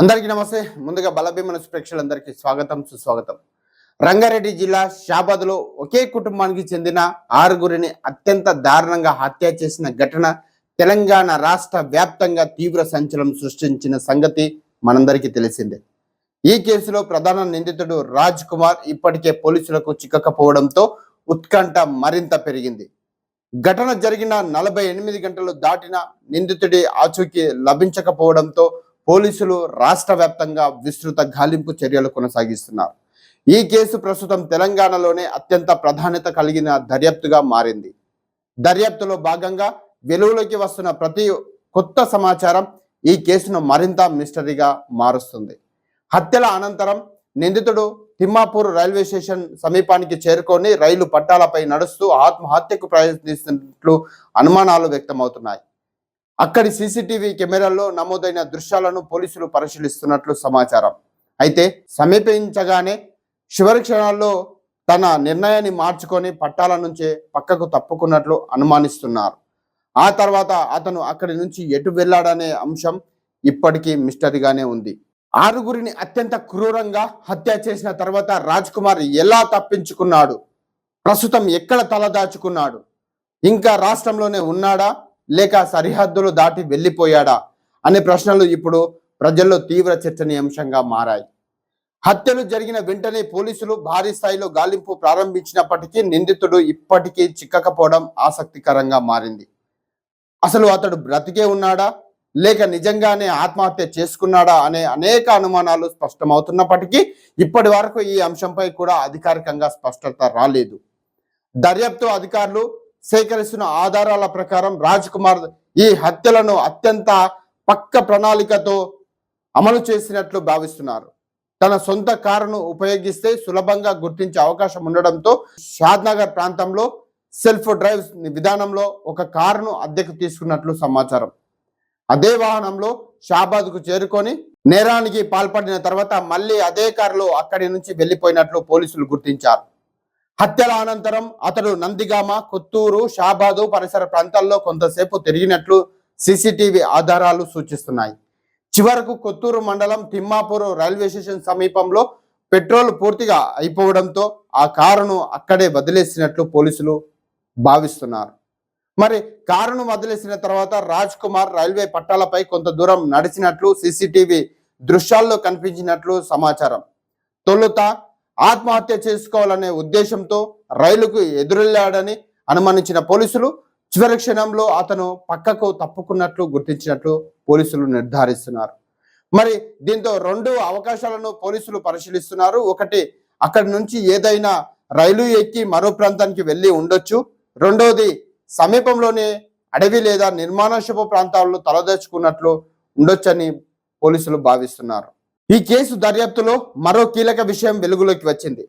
అందరికీ నమస్తే. ముందుగా బలభీమ ప్రేక్షకులందరికీ స్వాగతం సుస్వాగతం. రంగారెడ్డి జిల్లా షాబాద్లో ఒకే కుటుంబానికి చెందిన 6గురిని అత్యంత దారుణంగా హత్య చేసిన ఘటన తెలంగాణ రాష్ట్ర వ్యాప్తంగా తీవ్ర సంచలనం సృష్టించిన సంగతి మనందరికీ తెలిసిందే. ఈ కేసులో ప్రధాన నిందితుడు రాజ్ కుమార్ ఇప్పటికే పోలీసులకు చిక్కకపోవడంతో ఉత్కంఠ మరింత పెరిగింది. ఘటన జరిగిన 48 గంటలు దాటిన నిందితుడి ఆచూకీ లభించకపోవడంతో పోలీసులు రాష్ట్ర వ్యాప్తంగా విస్తృత గాలింపు చర్యలు కొనసాగిస్తున్నారు. ఈ కేసు ప్రస్తుతం తెలంగాణలోనే అత్యంత ప్రాధాన్యత కలిగిన దర్యాప్తుగా మారింది. దర్యాప్తులో భాగంగా వెలుగులోకి వస్తున్న ప్రతి కొత్త సమాచారం ఈ కేసును మరింత మిస్టరీగా మారుస్తుంది. హత్యల అనంతరం నిందితుడు తిమ్మాపూర్ రైల్వే స్టేషన్ సమీపానికి చేరుకొని రైలు పట్టాలపై నడుస్తూ ఆత్మహత్యకు ప్రయత్నిస్తున్నట్లు అనుమానాలు వ్యక్తమవుతున్నాయి. అక్కడి సీసీటీవీ కెమెరాల్లో నమోదైన దృశ్యాలను పోలీసులు పరిశీలిస్తున్నట్లు సమాచారం. అయితే సమీపించగానే చివరి క్షణాల్లో తన నిర్ణయాన్ని మార్చుకొని పట్టాల నుంచే పక్కకు తప్పుకున్నట్లు అనుమానిస్తున్నారు. ఆ తర్వాత అతను అక్కడి నుంచి ఎటు వెళ్ళాడనే అంశం ఇప్పటికీ మిస్టరీగానే ఉంది. 6గురిని అత్యంత క్రూరంగా హత్య చేసిన తర్వాత రాజ్ కుమార్ ఎలా తప్పించుకున్నాడు, ప్రస్తుతం ఎక్కడ తలదాచుకున్నాడు, ఇంకా రాష్ట్రంలోనే ఉన్నాడా లేక సరిహద్దులు దాటి వెళ్ళిపోయాడా అనే ప్రశ్నలు ఇప్పుడు ప్రజల్లో తీవ్ర చర్చనీయాంశంగా మారాయి. హత్యలు జరిగిన వెంటనే పోలీసులు భారీ స్థాయిలో గాలింపు ప్రారంభించినప్పటికీ నిందితుడు ఇప్పటికీ చిక్కకపోవడం ఆసక్తికరంగా మారింది. అసలు అతడు బ్రతికే ఉన్నాడా లేక నిజంగానే ఆత్మహత్య చేసుకున్నాడా అనే అనేక అనుమానాలు స్పష్టమవుతున్నప్పటికీ ఇప్పటి వరకు ఈ అంశంపై కూడా అధికారికంగా స్పష్టత రాలేదు. దర్యాప్తు అధికారులు సేకరిస్తున్న ఆధారాల ప్రకారం రాజ్ కుమార్ ఈ హత్యలను అత్యంత పక్క ప్రణాళికతో అమలు చేసినట్లు భావిస్తున్నారు. తన సొంత కారును ఉపయోగిస్తే సులభంగా గుర్తించే అవకాశం ఉండడంతో షాద్నగర్ ప్రాంతంలో సెల్ఫ్ డ్రైవ్ విధానంలో ఒక కారును అద్దెకు తీసుకున్నట్లు సమాచారం. అదే వాహనంలో షాబాద్కు చేరుకొని నేరానికి పాల్పడిన తర్వాత మళ్ళీ అదే కారులో అక్కడి నుంచి వెళ్ళిపోయినట్లు పోలీసులు గుర్తించారు. హత్యల అనంతరం అతడు నందిగామ, కొత్తూరు, షాబాదు పరిసర ప్రాంతాల్లో కొంతసేపు తిరిగినట్లు సీసీటీవీ ఆధారాలు సూచిస్తున్నాయి. చివరకు కొత్తూరు మండలం తిమ్మాపూర్ రైల్వే స్టేషన్ సమీపంలో పెట్రోల్ పూర్తిగా అయిపోవడంతో ఆ కారును అక్కడే వదిలేసినట్లు పోలీసులు భావిస్తున్నారు. మరి కారును వదిలేసిన తర్వాత రాజ్ కుమార్ రైల్వే పట్టాలపై కొంత దూరం నడిచినట్లు సీసీటీవీ దృశ్యాల్లో కనిపించినట్లు సమాచారం. తొలుత ఆత్మహత్య చేసుకోవాలనే ఉద్దేశంతో రైలుకు ఎదురెళ్లాడని అనుమానించిన పోలీసులు చివరి క్షణంలో అతను పక్కకు తప్పుకున్నట్లు గుర్తించినట్లు పోలీసులు నిర్ధారిస్తున్నారు. మరి దీంతో 2 అవకాశాలను పోలీసులు పరిశీలిస్తున్నారు. ఒకటి, అక్కడి నుంచి ఏదైనా రైలు ఎక్కి మరో ప్రాంతానికి వెళ్ళి ఉండొచ్చు. రెండోది, సమీపంలోనే అడవి లేదా నిర్మానుష్యపు ప్రాంతాల్లో తలదాచుకున్నట్లు ఉండొచ్చని పోలీసులు భావిస్తున్నారు. ఈ కేసు దర్యాప్తులో మరో కీలక విషయం వెలుగులోకి వచ్చింది.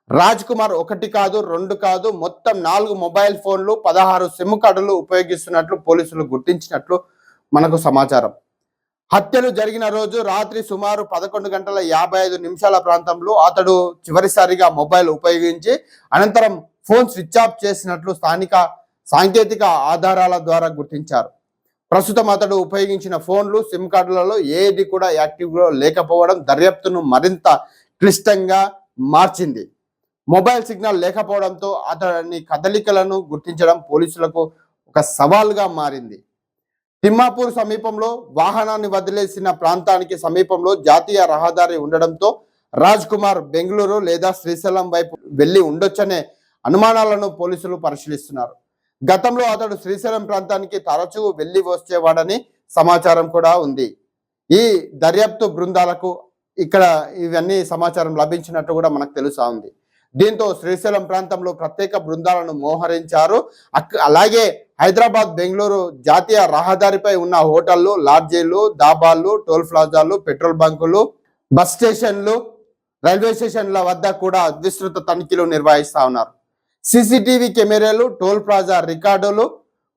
రాజ్ కుమార్ 1 కాదు 2 కాదు మొత్తం 4 మొబైల్ ఫోన్లు, 16 సిమ్ కార్డులు ఉపయోగిస్తున్నట్లు పోలీసులు గుర్తించినట్లు మనకు సమాచారం. హత్యలు జరిగిన రోజు రాత్రి సుమారు 11:55 ప్రాంతంలో అతడు చివరిసారిగా మొబైల్ ఉపయోగించి అనంతరం ఫోన్ స్విచ్ ఆఫ్ చేసినట్లు స్థానిక సాంకేతిక ఆధారాల ద్వారా గుర్తించారు. ప్రస్తుతం అతడు ఉపయోగించిన ఫోన్లు, సిమ్ కార్డులలో ఏది కూడా యాక్టివ్గా లేకపోవడం దర్యాప్తును మరింత క్లిష్టంగా మార్చింది. మొబైల్ సిగ్నల్ లేకపోవడంతో అతని కదలికలను గుర్తించడం పోలీసులకు ఒక సవాల్గా మారింది. తిమ్మాపూర్ సమీపంలో వాహనాన్ని వదిలేసిన ప్రాంతానికి సమీపంలో జాతీయ రహదారి ఉండడంతో రాజ్ కుమార్ బెంగళూరు లేదా శ్రీశైలం వైపు వెళ్ళి ఉండొచ్చనే అనుమానాలను పోలీసులు పరిశీలిస్తున్నారు. గతంలో అతడు శ్రీశైలం ప్రాంతానికి తరచూ వెళ్ళి వచ్చేవాడని సమాచారం కూడా ఉంది. ఈ దర్యాప్తు బృందాలకు ఇక్కడ ఇవన్నీ సమాచారం లభించినట్టు కూడా మనకు తెలుసా ఉంది. దీంతో శ్రీశైలం ప్రాంతంలో ప్రత్యేక బృందాలను మోహరించారు. అలాగే హైదరాబాద్ బెంగళూరు జాతీయ రహదారిపై ఉన్న హోటళ్లు, లాడ్జీలు, దాబాలు, టోల్ ప్లాజాలు, పెట్రోల్ బంకులు, బస్ స్టేషన్లు, రైల్వే స్టేషన్ల వద్ద కూడా విస్తృత తనిఖీలు నిర్వహిస్తా ఉన్నారు. సీసీటీవీ కెమెరాలు, టోల్ ప్లాజా రికార్డులు,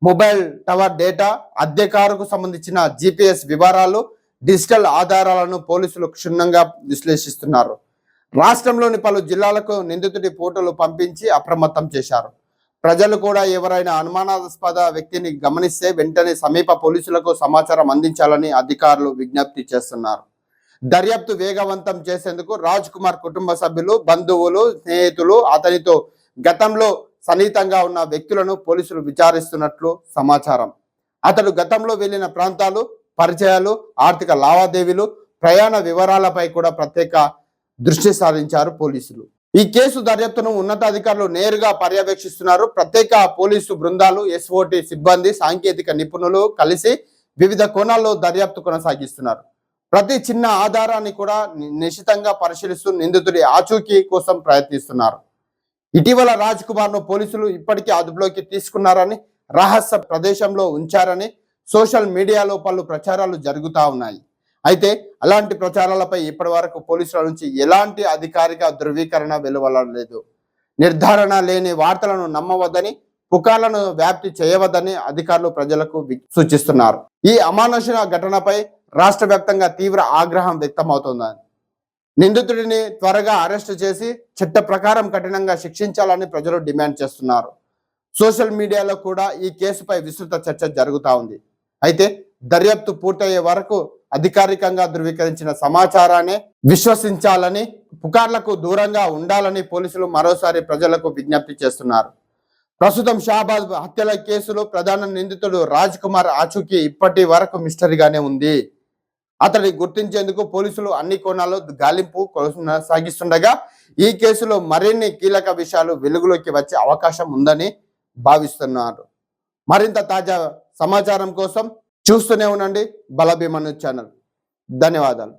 మొబైల్ టవర్ డేటా, అద్దె కారుకు సంబంధించిన GPS వివరాలు, డిజిటల్ ఆధారాలను పోలీసులు క్షుణ్ణంగా విశ్లేషిస్తున్నారు. రాష్ట్రంలోని పలు జిల్లాలకు నిందితుడి ఫోటోలు పంపించి అప్రమత్తం చేశారు. ప్రజలు కూడా ఎవరైనా అనుమానాస్పద వ్యక్తిని గమనిస్తే వెంటనే సమీప పోలీసులకు సమాచారం అందించాలని అధికారులు విజ్ఞప్తి చేస్తున్నారు. దర్యాప్తు వేగవంతం చేసేందుకు రాజ్ కుమార్ కుటుంబ సభ్యులు, బంధువులు, స్నేహితులు, అతనితో గతంలో సన్నిహితంగా ఉన్న వ్యక్తులను పోలీసులు విచారిస్తున్నట్లు సమాచారం. అతడు గతంలో వెళ్లిన ప్రాంతాలు, పరిచయాలు, ఆర్థిక లావాదేవీలు, ప్రయాణ వివరాలపై కూడా ప్రత్యేక దృష్టి సారించారు పోలీసులు. ఈ కేసు దర్యాప్తును ఉన్నతాధికారులు నేరుగా పర్యవేక్షిస్తున్నారు. ప్రత్యేక పోలీసు బృందాలు, ఎస్ఓటి సిబ్బంది, సాంకేతిక నిపుణులు కలిసి వివిధ కోణాల్లో దర్యాప్తు కొనసాగిస్తున్నారు. ప్రతి చిన్న ఆధారాన్ని కూడా నిశితంగా పరిశీలిస్తూ నిందితుడి ఆచూకీ కోసం ప్రయత్నిస్తున్నారు. ఇటీవల రాజ్ కుమార్ ను పోలీసులు ఇప్పటికే అదుపులోకి తీసుకున్నారని, రహస్య ప్రదేశంలో ఉంచారని సోషల్ మీడియాలో పలు ప్రచారాలు జరుగుతూ ఉన్నాయి. అయితే అలాంటి ప్రచారాలపై ఇప్పటి వరకు పోలీసుల నుంచి ఎలాంటి అధికారిక ధృవీకరణ వెలువడలేదు. నిర్ధారణ లేని వార్తలను నమ్మవద్దని, పుకార్లను వ్యాప్తి చేయవద్దని అధికారులు ప్రజలకు సూచిస్తున్నారు. ఈ అమానుష ఘటనపై రాష్ట్ర వ్యాప్తంగా తీవ్ర ఆగ్రహం వ్యక్తమవుతోందని, నిందితుడిని త్వరగా అరెస్టు చేసి చట్ట ప్రకారం కఠినంగా శిక్షించాలని ప్రజలు డిమాండ్ చేస్తున్నారు. సోషల్ మీడియాలో కూడా ఈ కేసుపై విస్తృత చర్చ జరుగుతూ ఉంది. అయితే దర్యాప్తు పూర్తయ్యే వరకు అధికారికంగా ధృవీకరించిన సమాచారాన్ని విశ్వసించాలని, పుకార్లకు దూరంగా ఉండాలని పోలీసులు మరోసారి ప్రజలకు విజ్ఞప్తి చేస్తున్నారు. ప్రస్తుతం షాబాద్ హత్యల కేసులో ప్రధాన నిందితుడు రాజ్ కుమార్ ఆచూకీ ఇప్పటి వరకు మిస్టరీగానే ఉంది. అతడిని గుర్తించేందుకు పోలీసులు అన్ని కోణాల్లో గాలింపు కొనసాగిస్తుండగా ఈ కేసులో మరిన్ని కీలక విషయాలు వెలుగులోకి వచ్చే అవకాశం ఉందని భావిస్తున్నారు. మరింత తాజా సమాచారం కోసం చూస్తూనే ఉండండి బలభీమను ఛానల్. ధన్యవాదాలు.